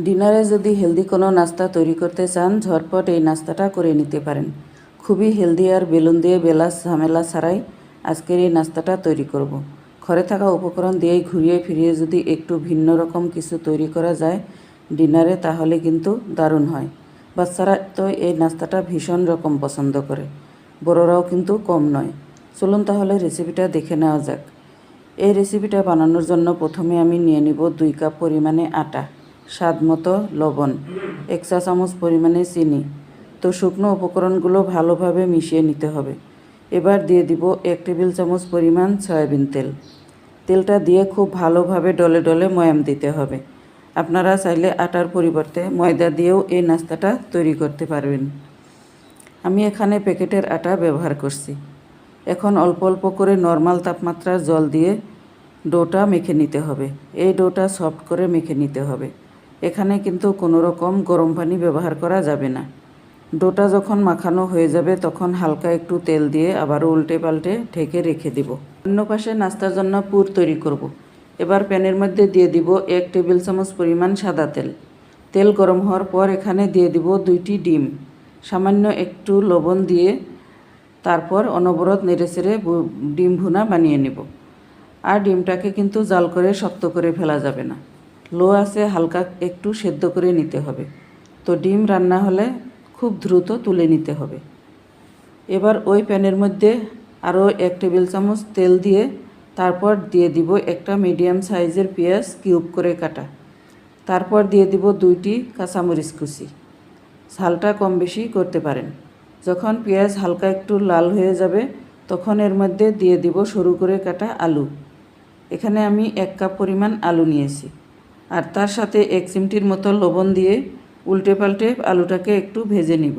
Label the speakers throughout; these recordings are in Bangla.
Speaker 1: ডিনারে যদি হেলদি কোনো নাস্তা তৈরি করতে চান, ঝটপট এই নাস্তাটা করে নিতে পারেন। খুবই হেলদি আর বেলুন দিয়ে বেলা ঝামেলা ছাড়াই আজকের এই নাস্তাটা তৈরি করব। ঘরে থাকা উপকরণ দিয়েই ঘুরিয়ে ফিরিয়ে যদি একটু ভিন্ন রকম কিছু তৈরি করা যায় ডিনারে, তাহলে কিন্তু দারুণ হয়। বাচ্চারা তো এই নাস্তাটা ভীষণ রকম পছন্দ করে, বড়রাও কিন্তু কম নয়। চলুন তাহলে রেসিপিটা দেখে নেওয়া যাক। এই রেসিপিটা বানানোর জন্য প্রথমে আমি নিয়ে নিব 2 কাপ পরিমাণে আটা, স্বাদ মতো লবণ, 1 চা চামচ পরিমাণে চিনি। তো শুকনো উপকরণগুলো ভালোভাবে মিশিয়ে নিতে হবে। এবার দিয়ে দিব 1 টেবিল চামচ পরিমাণ সয়াবিন তেল। তেলটা দিয়ে খুব ভালোভাবে ডলে ডলে ময়াম দিতে হবে। আপনারা চাইলে আটার পরিবর্তে ময়দা দিয়েও এই নাস্তাটা তৈরি করতে পারবেন। আমি এখানে প্যাকেটের আটা ব্যবহার করছি। এখন অল্প অল্প করে নর্মাল তাপমাত্রার জল দিয়ে ডোটা মেখে নিতে হবে। এই ডোটা সফট করে মেখে নিতে হবে। এখানে কিন্তু কোনো রকম গরম পানি ব্যবহার করা যাবে না। ডোটা যখন মাখানো হয়ে যাবে তখন হালকা একটু তেল দিয়ে আবারও উল্টে পাল্টে ঢেকে রেখে দিব। অন্য পাশে নাস্তার জন্য পুর তৈরি করব। এবার প্যানের মধ্যে দিয়ে দিব 1 টেবিল চামচ পরিমাণ সাদা তেল। তেল গরম হওয়ার পর এখানে দিয়ে দিব 2টি ডিম। সামান্য একটু লবণ দিয়ে তারপর অনবরত নেড়েচেড়ে ডিম ভুনা বানিয়ে নেব। আর ডিমটাকে কিন্তু জাল করে শক্ত করে ফেলা যাবে না, লো আছে হালকা একটু সেদ্ধ করে নিতে হবে। তো ডিম রান্না হলে খুব দ্রুত তুলে নিতে হবে। এবার ওই প্যানের মধ্যে আরও 1 টেবিল চামচ তেল দিয়ে তারপর দিয়ে দিব একটা মিডিয়াম সাইজের পেঁয়াজ কিউব করে কাটা। তারপর দিয়ে দিব 2টি কাঁচামরিচ কুচি। ঝালটা কম বেশি করতে পারেন। যখন পেঁয়াজ হালকা একটু লাল হয়ে যাবে তখন এর মধ্যে দিয়ে দিব সরু করে কাটা আলু। এখানে আমি 1 কাপ পরিমাণ আলু নিয়েছি। আর তার সাথে 1 চিমটির মতো লবণ দিয়ে উল্টে পাল্টে আলুটাকে একটু ভেজে নিব,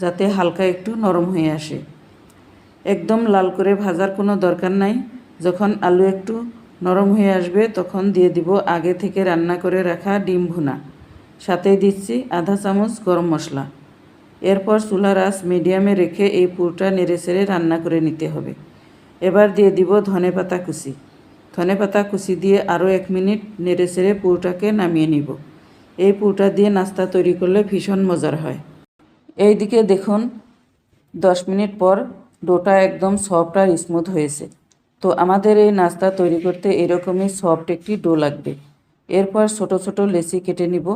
Speaker 1: যাতে হালকা একটু নরম হয়ে আসে। একদম লাল করে ভাজার কোনো দরকার নাই। যখন আলু একটু নরম হয়ে আসবে তখন দিয়ে দিব আগে থেকে রান্না করে রাখা ডিম ভুনা। সাথেই দিচ্ছি আধা চামচ গরম মশলা। এরপর চুলার আঁচ মিডিয়ামে রেখে এই পুরটা নেড়েচেড়ে রান্না করে নিতে হবে। এবার দিয়ে দিব ধনেপাতা কুচি। ধনেপাতা কুচি দিয়ে আরও 1 মিনিট নেড়েচেড়ে পুরটাকে নামিয়ে নিব। এই পুরটা দিয়ে নাস্তা তৈরি করলে ভীষণ মজার হয়। এই দিকে দেখুন 10 মিনিট পর ডোটা একদম সফট আর স্মুথ হয়েছে। তো আমাদের এই নাস্তা তৈরি করতে এরকমই সফট একটি ডো লাগবে। এরপর ছোট ছোট লেচি কেটে নিব।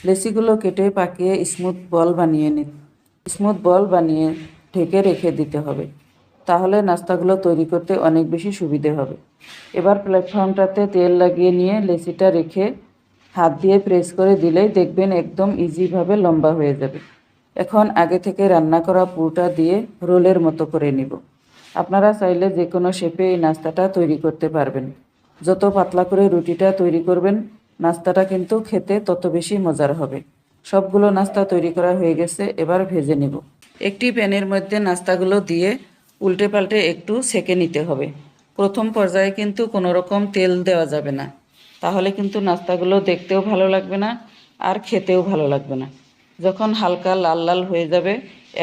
Speaker 1: লেচিগুলো কেটে পাকিয়ে স্মুথ বল বানিয়ে ঢেকে রেখে দিতে হবে। তাহলে নাস্তাগুলো তৈরি করতে অনেক বেশি সুবিধে হবে। এবার প্ল্যাটফর্মটাতে তেল লাগিয়ে নিয়ে লেচিটা রেখে হাত দিয়ে প্রেস করে দিলেই দেখবেন একদম ইজিভাবে লম্বা হয়ে যাবে। এখন আগে থেকে রান্না করা পুরটা দিয়ে রোলের মতো করে নিব। আপনারা চাইলে যে কোনো শেপে এই নাস্তাটা তৈরি করতে পারবেন। যত পাতলা করে রুটিটা তৈরি করবেন নাস্তাটা কিন্তু খেতে তত বেশি মজার হবে। সবগুলো নাস্তা তৈরি করা হয়ে গেছে, এবার ভেজে নিব। একটি প্যানের মধ্যে নাস্তাগুলো দিয়ে উল্টে পাল্টে একটু সেঁকে নিতে হবে। প্রথম পর্যায়ে কিন্তু কোনো রকম তেল দেওয়া যাবে না, তাহলে কিন্তু নাস্তাগুলো দেখতেও ভালো লাগবে না আর খেতেও ভালো লাগবে না। যখন হালকা লাল লাল হয়ে যাবে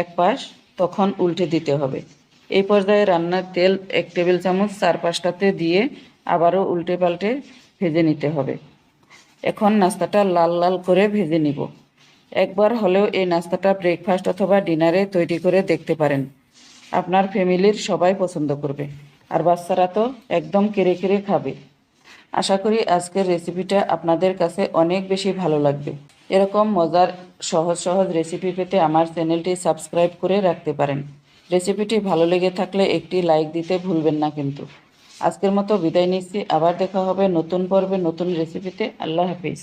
Speaker 1: এক পাশ, তখন উল্টে দিতে হবে। এই পর্যায়ে রান্নার তেল 1 টেবিল চামচ 4-5টাতে দিয়ে আবারও উল্টে পাল্টে ভেজে নিতে হবে। এখন নাস্তাটা লাল লাল করে ভেজে নিব। একবার হলেও এই নাস্তাটা ব্রেকফাস্ট অথবা ডিনারে তৈরি করে দেখতে পারেন। আপনার ফ্যামিলির সবাই পছন্দ করবে, আর বাচ্চারা তো একদম কেড়ে কেড়ে খাবে। আশা করি আজকের রেসিপিটা আপনাদের কাছে অনেক বেশি ভালো লাগবে। এরকম মজার সহজ সহজ রেসিপি পেতে আমার চ্যানেলটি সাবস্ক্রাইব করে রাখতে পারেন। রেসিপিটি ভালো লেগে থাকলে একটি লাইক দিতে ভুলবেন না কিন্তু। আজকের মতো বিদায় নিচ্ছি। আবার দেখা হবে নতুন পর্বে নতুন রেসিপিতে। আল্লাহ হাফিজ।